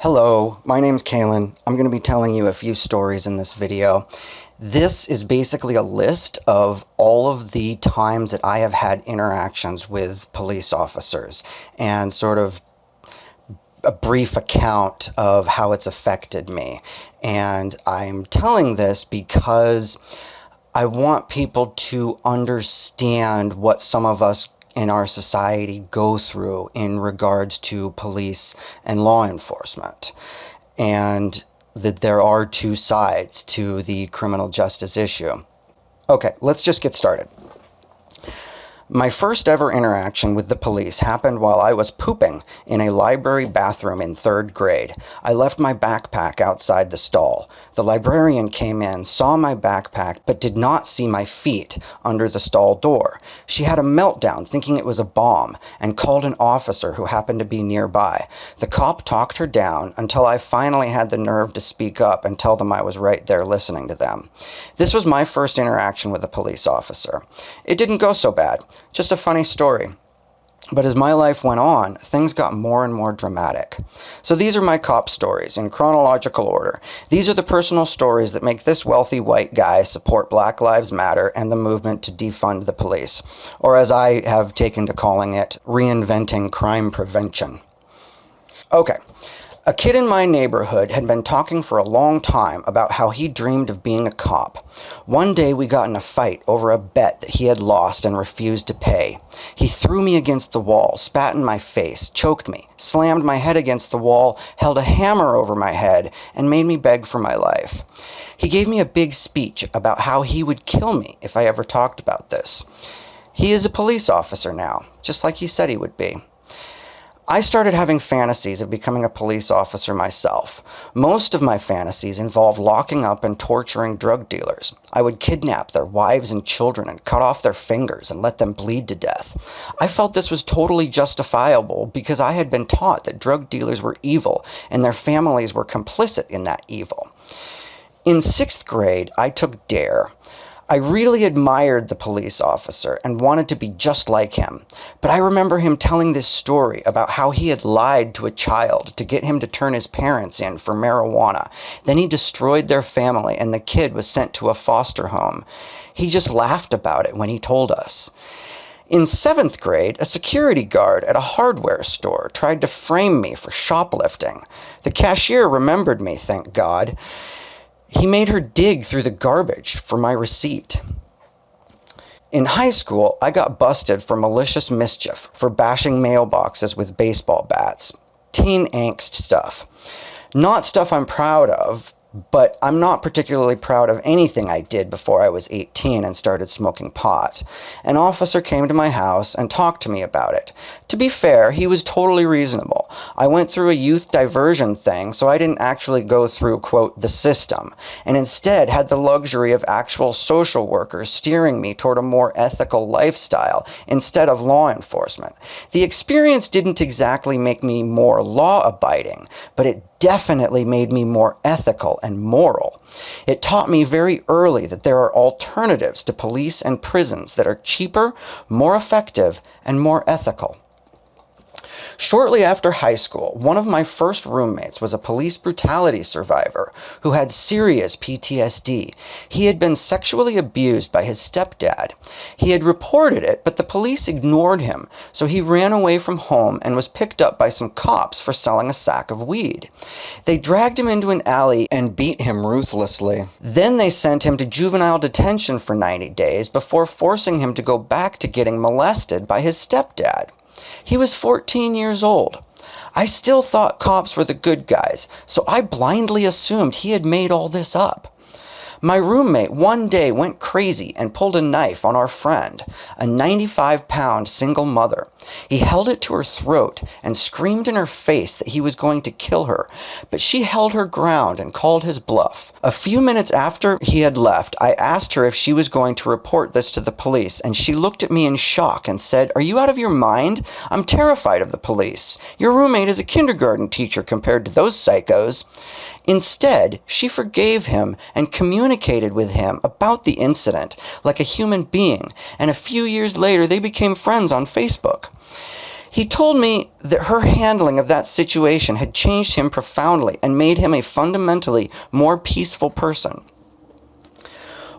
Hello, my name's Kalen. I'm going to be telling you a few stories in this video. This is basically a list of all of the times that I have had interactions with police officers and sort of a brief account of how it's affected me. And I'm telling this because I want people to understand what some of us in our society go through in regards to police and law enforcement, and that there are two sides to the criminal justice issue. Okay, let's just get started. My first ever interaction with the police happened while I was pooping in a library bathroom in 3rd grade. I left my backpack outside the stall. The librarian came in, saw my backpack, but did not see my feet under the stall door. She had a meltdown thinking it was a bomb and called an officer who happened to be nearby. The cop talked her down until I finally had the nerve to speak up and tell them I was right there listening to them. This was my first interaction with a police officer. It didn't go so bad. Just a funny story. But as my life went on, things got more and more dramatic. So these are my cop stories in chronological order. These are the personal stories that make this wealthy white guy support Black Lives Matter and the movement to defund the police, or as I have taken to calling it, reinventing crime prevention. Okay. A kid in my neighborhood had been talking for a long time about how he dreamed of being a cop. One day we got in a fight over a bet that he had lost and refused to pay. He threw me against the wall, spat in my face, choked me, slammed my head against the wall, held a hammer over my head, and made me beg for my life. He gave me a big speech about how he would kill me if I ever talked about this. He is a police officer now, just like he said he would be. I started having fantasies of becoming a police officer myself. Most of my fantasies involved locking up and torturing drug dealers. I would kidnap their wives and children and cut off their fingers and let them bleed to death. I felt this was totally justifiable because I had been taught that drug dealers were evil and their families were complicit in that evil. In 6th grade, I took DARE. I really admired the police officer and wanted to be just like him, but I remember him telling this story about how he had lied to a child to get him to turn his parents in for marijuana. Then he destroyed their family and the kid was sent to a foster home. He just laughed about it when he told us. In 7th grade, a security guard at a hardware store tried to frame me for shoplifting. The cashier remembered me, thank God. He made her dig through the garbage for my receipt. In high school, I got busted for malicious mischief, for bashing mailboxes with baseball bats. Teen angst stuff. Not stuff I'm proud of, but I'm not particularly proud of anything I did before I was 18 and started smoking pot. An officer came to my house and talked to me about it. To be fair, he was totally reasonable. I went through a youth diversion thing, so I didn't actually go through, quote, the system, and instead had the luxury of actual social workers steering me toward a more ethical lifestyle instead of law enforcement. The experience didn't exactly make me more law-abiding, but it definitely made me more ethical and moral. It taught me very early that there are alternatives to police and prisons that are cheaper, more effective, and more ethical. Shortly after high school, one of my first roommates was a police brutality survivor who had serious PTSD. He had been sexually abused by his stepdad. He had reported it, but the police ignored him, so he ran away from home and was picked up by some cops for selling a sack of weed. They dragged him into an alley and beat him ruthlessly. Then they sent him to juvenile detention for 90 days before forcing him to go back to getting molested by his stepdad. He was 14 years old. I still thought cops were the good guys, so I blindly assumed he had made all this up. My roommate one day went crazy and pulled a knife on our friend, a 95-pound single mother. He held it to her throat and screamed in her face that he was going to kill her, but she held her ground and called his bluff. A few minutes after he had left, I asked her if she was going to report this to the police, and she looked at me in shock and said, "Are you out of your mind? I'm terrified of the police. Your roommate is a kindergarten teacher compared to those psychos." Instead, she forgave him and communicated with him about the incident like a human being, and a few years later they became friends on Facebook. He told me that her handling of that situation had changed him profoundly and made him a fundamentally more peaceful person.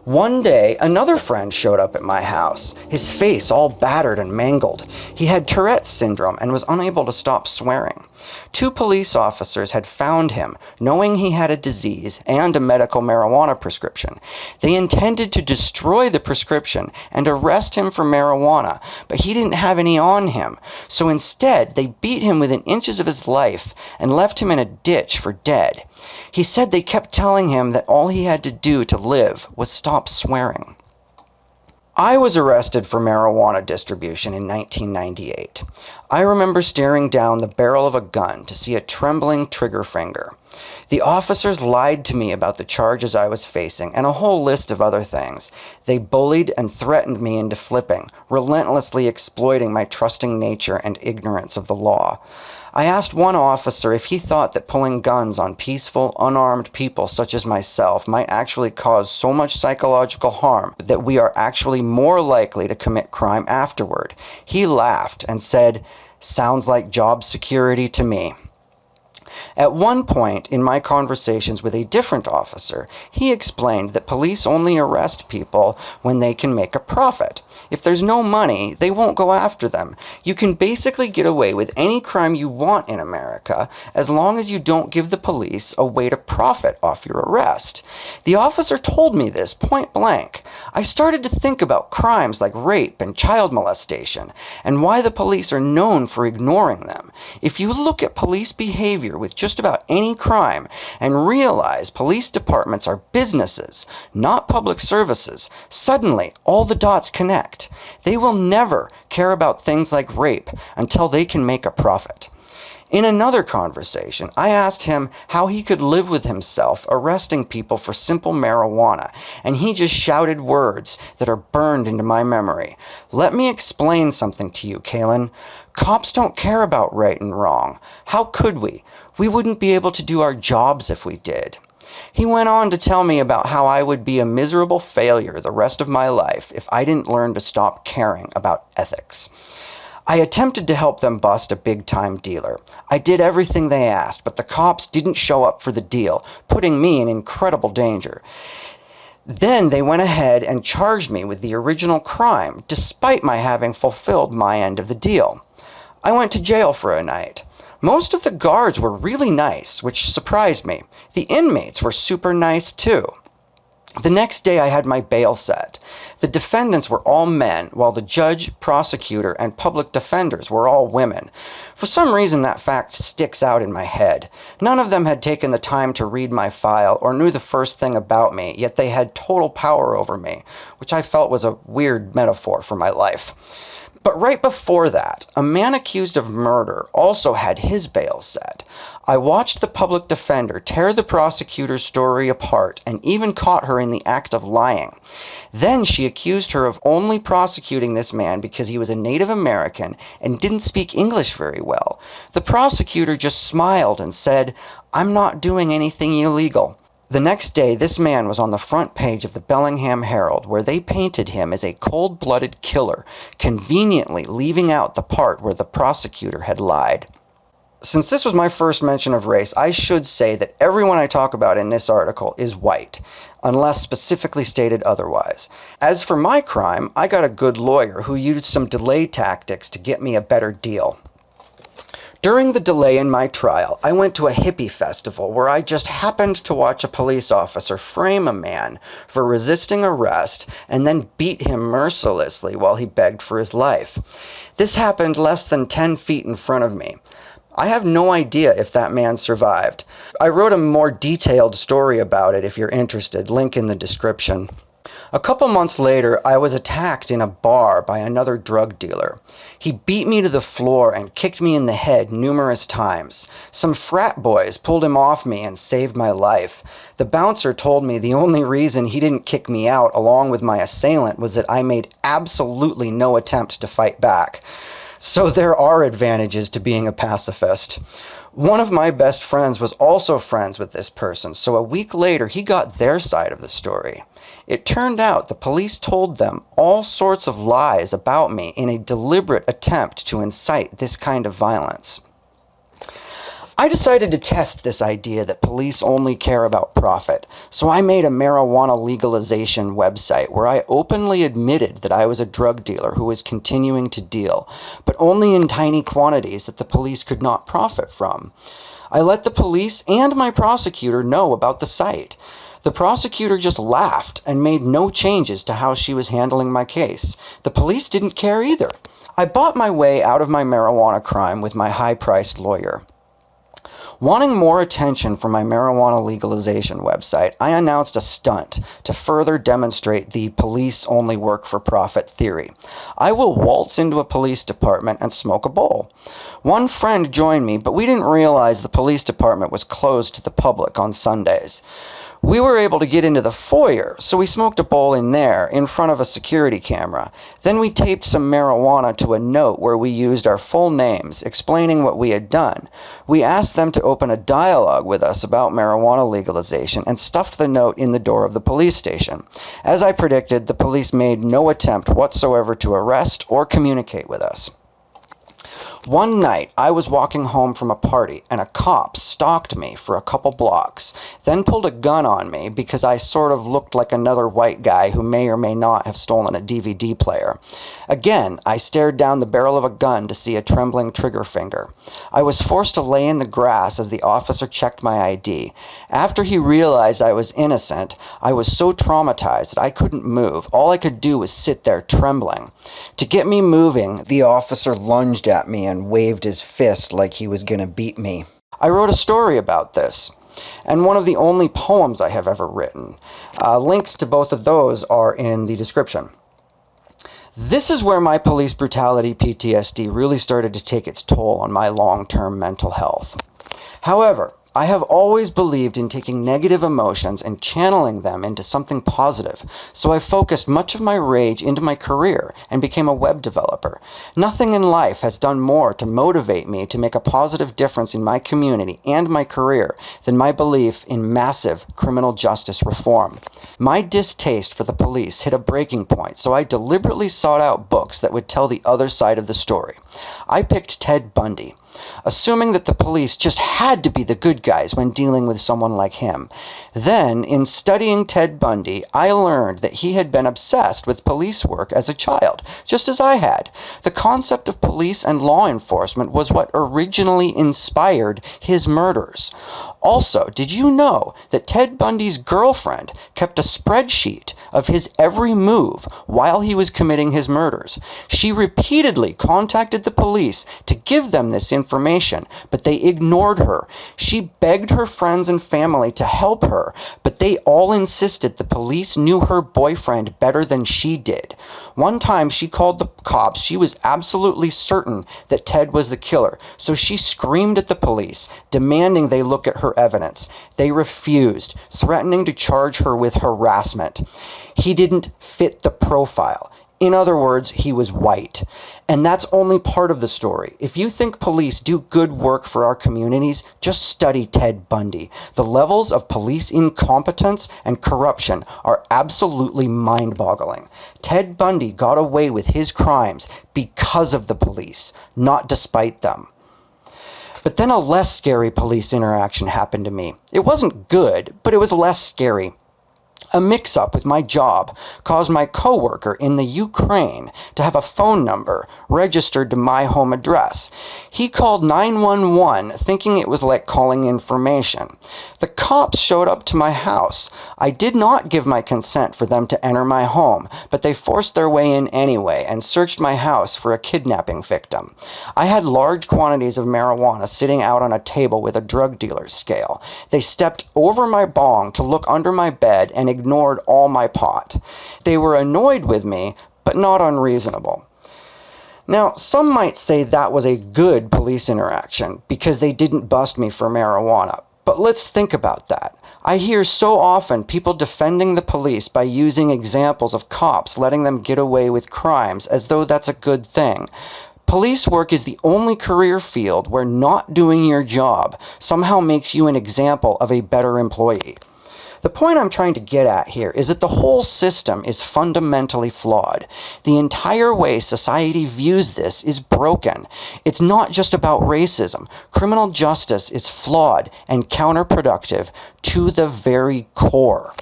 One day, another friend showed up at my house, his face all battered and mangled. He had Tourette's syndrome and was unable to stop swearing. 2 police officers had found him, knowing he had a disease and a medical marijuana prescription. They intended to destroy the prescription and arrest him for marijuana, but he didn't have any on him. So instead, they beat him within inches of his life and left him in a ditch for dead. He said they kept telling him that all he had to do to live was stop swearing. I was arrested for marijuana distribution in 1998. I remember staring down the barrel of a gun to see a trembling trigger finger. The officers lied to me about the charges I was facing and a whole list of other things. They bullied and threatened me into flipping, relentlessly exploiting my trusting nature and ignorance of the law. I asked one officer if he thought that pulling guns on peaceful, unarmed people such as myself might actually cause so much psychological harm that we are actually more likely to commit crime afterward. He laughed and said, "Sounds like job security to me." At one point in my conversations with a different officer, he explained that police only arrest people when they can make a profit. If there's no money, they won't go after them. You can basically get away with any crime you want in America as long as you don't give the police a way to profit off your arrest. The officer told me this point blank. I started to think about crimes like rape and child molestation and why the police are known for ignoring them. If you look at police behavior with just about any crime and realize police departments are businesses, not public services, suddenly all the dots connect. They will never care about things like rape until they can make a profit. In another conversation, I asked him how he could live with himself arresting people for simple marijuana, and he just shouted words that are burned into my memory. Let me explain something to you, Kalen. Cops don't care about right and wrong. How could we? We wouldn't be able to do our jobs if we did. He went on to tell me about how I would be a miserable failure the rest of my life if I didn't learn to stop caring about ethics. I attempted to help them bust a big-time dealer. I did everything they asked, but the cops didn't show up for the deal, putting me in incredible danger. Then they went ahead and charged me with the original crime, despite my having fulfilled my end of the deal. I went to jail for a night. Most of the guards were really nice, which surprised me. The inmates were super nice too. The next day I had my bail set. The defendants were all men, while the judge, prosecutor, and public defenders were all women. For some reason that fact sticks out in my head. None of them had taken the time to read my file or knew the first thing about me, yet they had total power over me, which I felt was a weird metaphor for my life. But right before that, a man accused of murder also had his bail set. I watched the public defender tear the prosecutor's story apart and even caught her in the act of lying. Then she accused her of only prosecuting this man because he was a Native American and didn't speak English very well. The prosecutor just smiled and said, "I'm not doing anything illegal." The next day, this man was on the front page of the Bellingham Herald, where they painted him as a cold-blooded killer, conveniently leaving out the part where the prosecutor had lied. Since this was my first mention of race, I should say that everyone I talk about in this article is white, unless specifically stated otherwise. As for my crime, I got a good lawyer who used some delay tactics to get me a better deal. During the delay in my trial, I went to a hippie festival where I just happened to watch a police officer frame a man for resisting arrest and then beat him mercilessly while he begged for his life. This happened less than 10 feet in front of me. I have no idea if that man survived. I wrote a more detailed story about it if you're interested, link in the description. A couple months later, I was attacked in a bar by another drug dealer. He beat me to the floor and kicked me in the head numerous times. Some frat boys pulled him off me and saved my life. The bouncer told me the only reason he didn't kick me out along with my assailant was that I made absolutely no attempt to fight back. So there are advantages to being a pacifist. One of my best friends was also friends with this person, so a week later he got their side of the story. It turned out the police told them all sorts of lies about me in a deliberate attempt to incite this kind of violence. I decided to test this idea that police only care about profit, so I made a marijuana legalization website where I openly admitted that I was a drug dealer who was continuing to deal, but only in tiny quantities that the police could not profit from. I let the police and my prosecutor know about the site. The prosecutor just laughed and made no changes to how she was handling my case. The police didn't care either. I bought my way out of my marijuana crime with my high-priced lawyer. Wanting more attention for my marijuana legalization website, I announced a stunt to further demonstrate the police only work for profit theory. I will waltz into a police department and smoke a bowl. One friend joined me, but we didn't realize the police department was closed to the public on Sundays. We were able to get into the foyer, so we smoked a bowl in there, in front of a security camera. Then we taped some marijuana to a note where we used our full names, explaining what we had done. We asked them to open a dialogue with us about marijuana legalization and stuffed the note in the door of the police station. As I predicted, the police made no attempt whatsoever to arrest or communicate with us. One night, I was walking home from a party, and a cop stalked me for a couple blocks, then pulled a gun on me because I sort of looked like another white guy who may or may not have stolen a DVD player. Again, I stared down the barrel of a gun to see a trembling trigger finger. I was forced to lay in the grass as the officer checked my ID. After he realized I was innocent, I was so traumatized that I couldn't move. All I could do was sit there trembling. To get me moving, the officer lunged at me and waved his fist like he was going to beat me. I wrote a story about this, and one of the only poems I have ever written. Links to both of those are in the description. This is where my police brutality PTSD really started to take its toll on my long-term mental health. However, I have always believed in taking negative emotions and channeling them into something positive, so I focused much of my rage into my career and became a web developer. Nothing in life has done more to motivate me to make a positive difference in my community and my career than my belief in massive criminal justice reform. My distaste for the police hit a breaking point, so I deliberately sought out books that would tell the other side of the story. I picked Ted Bundy, assuming that the police just had to be the good guys when dealing with someone like him. Then, in studying Ted Bundy, I learned that he had been obsessed with police work as a child, just as I had. The concept of police and law enforcement was what originally inspired his murders. Also, did you know that Ted Bundy's girlfriend kept a spreadsheet of his every move while he was committing his murders? She repeatedly contacted the police to give them this information, but they ignored her. She begged her friends and family to help her, but they all insisted the police knew her boyfriend better than she did. One time she called the cops. She was absolutely certain that Ted was the killer, so she screamed at the police, demanding they look at her evidence. They refused, threatening to charge her with harassment. He didn't fit the profile. In other words, he was white. And that's only part of the story. If you think police do good work for our communities, just study Ted Bundy. The levels of police incompetence and corruption are absolutely mind-boggling. Ted Bundy got away with his crimes because of the police, not despite them. But then a less scary police interaction happened to me. It wasn't good, but it was less scary. A mix-up with my job caused my coworker in the Ukraine to have a phone number registered to my home address. He called 911 thinking it was like calling information. The cops showed up to my house. I did not give my consent for them to enter my home, but they forced their way in anyway and searched my house for a kidnapping victim. I had large quantities of marijuana sitting out on a table with a drug dealer's scale. They stepped over my bong to look under my bed and ignored all my pot. They were annoyed with me, but not unreasonable. Now, some might say that was a good police interaction because they didn't bust me for marijuana. But let's think about that. I hear so often people defending the police by using examples of cops letting them get away with crimes as though that's a good thing. Police work is the only career field where not doing your job somehow makes you an example of a better employee. The point I'm trying to get at here is that the whole system is fundamentally flawed. The entire way society views this is broken. It's not just about racism. Criminal justice is flawed and counterproductive to the very core.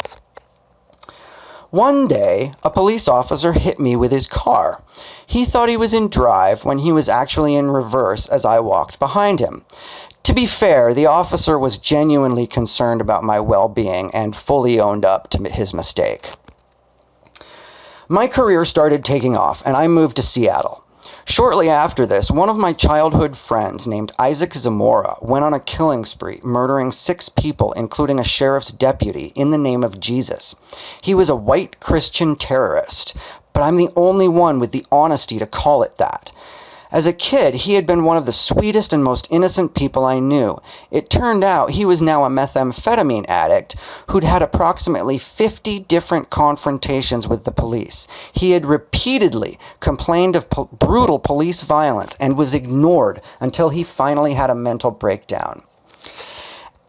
One day, a police officer hit me with his car. He thought he was in drive when he was actually in reverse as I walked behind him. To be fair, the officer was genuinely concerned about my well-being and fully owned up to his mistake. My career started taking off, and I moved to Seattle. Shortly after this, one of my childhood friends named Isaac Zamora went on a killing spree, murdering 6 people, including a sheriff's deputy, in the name of Jesus. He was a white Christian terrorist, but I'm the only one with the honesty to call it that. As a kid, he had been one of the sweetest and most innocent people I knew. It turned out he was now a methamphetamine addict who'd had approximately 50 different confrontations with the police. He had repeatedly complained of brutal police violence and was ignored until he finally had a mental breakdown.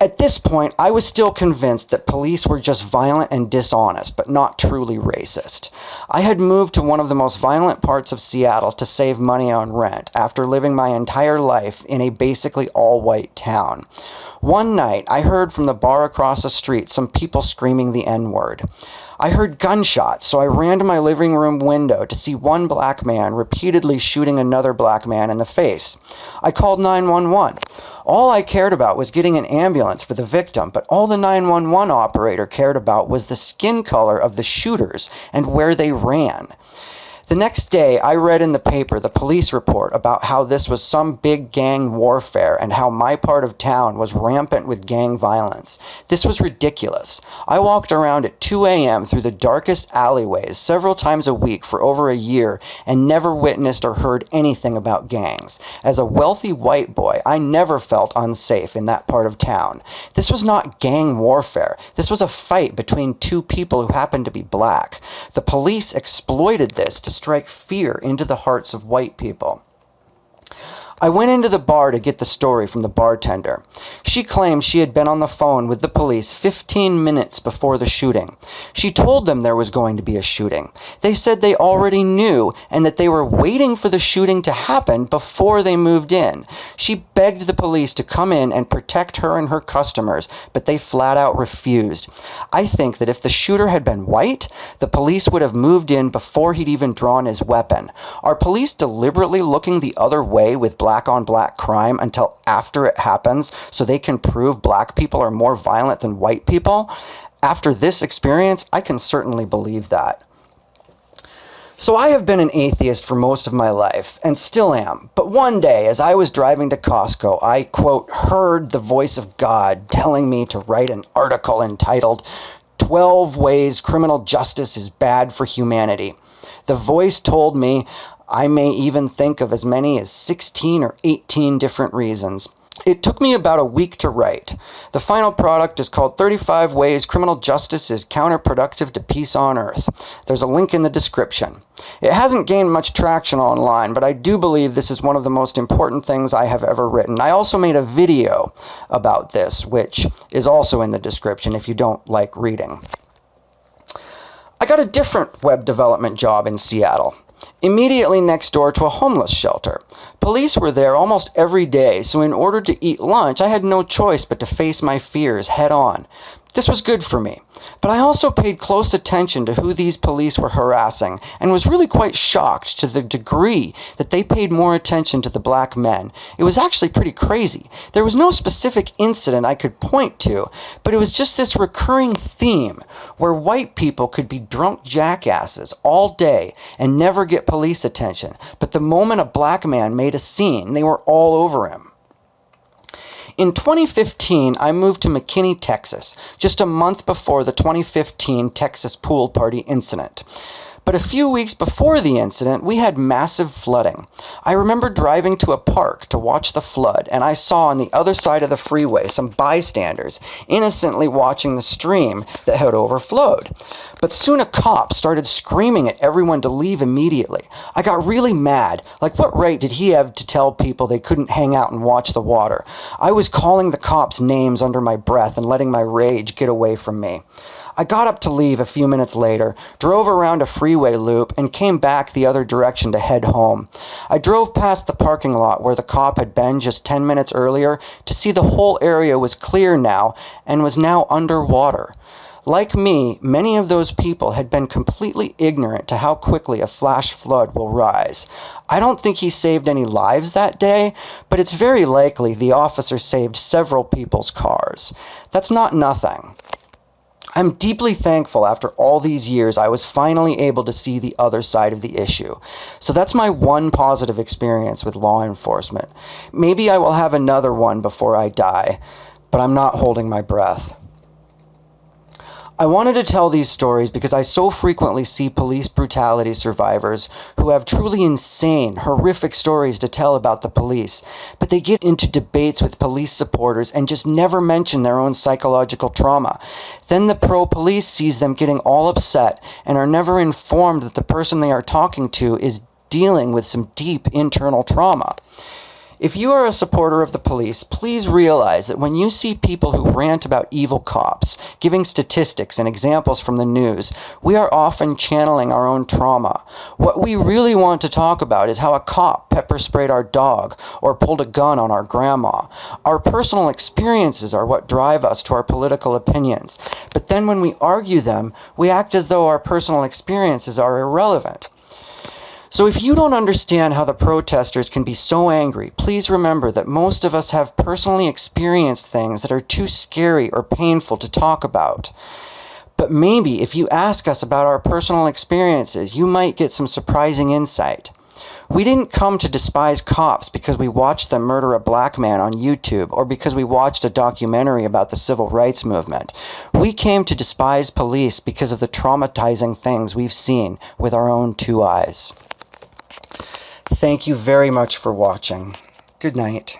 At this point, I was still convinced that police were just violent and dishonest, but not truly racist. I had moved to one of the most violent parts of Seattle to save money on rent after living my entire life in a basically all-white town. One night, I heard from the bar across the street some people screaming the N-word. I heard gunshots, so I ran to my living room window to see one black man repeatedly shooting another black man in the face. I called 911. All I cared about was getting an ambulance for the victim, but all the 911 operator cared about was the skin color of the shooters and where they ran. The next day, I read in the paper the police report about how this was some big gang warfare and how my part of town was rampant with gang violence. This was ridiculous. I walked around at 2 a.m. through the darkest alleyways several times a week for over a year and never witnessed or heard anything about gangs. As a wealthy white boy, I never felt unsafe in that part of town. This was not gang warfare. This was a fight between 2 people who happened to be black. The police exploited this to strike fear into the hearts of white people. I went into the bar to get the story from the bartender. She claimed she had been on the phone with the police 15 minutes before the shooting. She told them there was going to be a shooting. They said they already knew and that they were waiting for the shooting to happen before they moved in. She begged the police to come in and protect her and her customers, but they flat out refused. I think that if the shooter had been white, the police would have moved in before he'd even drawn his weapon. Are police deliberately looking the other way with black-on-black crime until after it happens so they can prove black people are more violent than white people? After this experience, I can certainly believe that. So I have been an atheist for most of my life, and still am. But one day, as I was driving to Costco, I, quote, heard the voice of God telling me to write an article entitled 12 Ways Criminal Justice is Bad for Humanity. The voice told me I may even think of as many as 16 or 18 different reasons. It took me about a week to write. The final product is called 35 Ways Criminal Justice is Counterproductive to Peace on Earth. There's a link in the description. It hasn't gained much traction online, but I do believe this is one of the most important things I have ever written. I also made a video about this, which is also in the description if you don't like reading. I got a different web development job in Seattle, immediately next door to a homeless shelter. Police were there almost every day, so in order to eat lunch, I had no choice but to face my fears head on. This was good for me, but I also paid close attention to who these police were harassing and was really quite shocked to the degree that they paid more attention to the black men. It was actually pretty crazy. There was no specific incident I could point to, but it was just this recurring theme where white people could be drunk jackasses all day and never get police attention, but the moment a black man made a scene, they were all over him. In 2015, I moved to McKinney, Texas, just a month before the 2015 Texas pool party incident. But a few weeks before the incident, we had massive flooding. I remember driving to a park to watch the flood, and I saw on the other side of the freeway some bystanders innocently watching the stream that had overflowed. But soon a cop started screaming at everyone to leave immediately. I got really mad. Like, what right did he have to tell people they couldn't hang out and watch the water? I was calling the cops names under my breath and letting my rage get away from me. I got up to leave a few minutes later, drove around a freeway loop, and came back the other direction to head home. I drove past the parking lot where the cop had been just 10 minutes earlier to see the whole area was clear now and was now underwater. Like me, many of those people had been completely ignorant to how quickly a flash flood will rise. I don't think he saved any lives that day, but it's very likely the officer saved several people's cars. That's not nothing. I'm deeply thankful after all these years I was finally able to see the other side of the issue. So that's my one positive experience with law enforcement. Maybe I will have another one before I die, but I'm not holding my breath. I wanted to tell these stories because I so frequently see police brutality survivors who have truly insane, horrific stories to tell about the police, but they get into debates with police supporters and just never mention their own psychological trauma. Then the pro-police sees them getting all upset and are never informed that the person they are talking to is dealing with some deep internal trauma. If you are a supporter of the police, please realize that when you see people who rant about evil cops, giving statistics and examples from the news, we are often channeling our own trauma. What we really want to talk about is how a cop pepper sprayed our dog or pulled a gun on our grandma. Our personal experiences are what drive us to our political opinions. But then when we argue them, we act as though our personal experiences are irrelevant. So if you don't understand how the protesters can be so angry, please remember that most of us have personally experienced things that are too scary or painful to talk about. But maybe if you ask us about our personal experiences, you might get some surprising insight. We didn't come to despise cops because we watched them murder a black man on YouTube or because we watched a documentary about the civil rights movement. We came to despise police because of the traumatizing things we've seen with our own two eyes. Thank you very much for watching. Good night.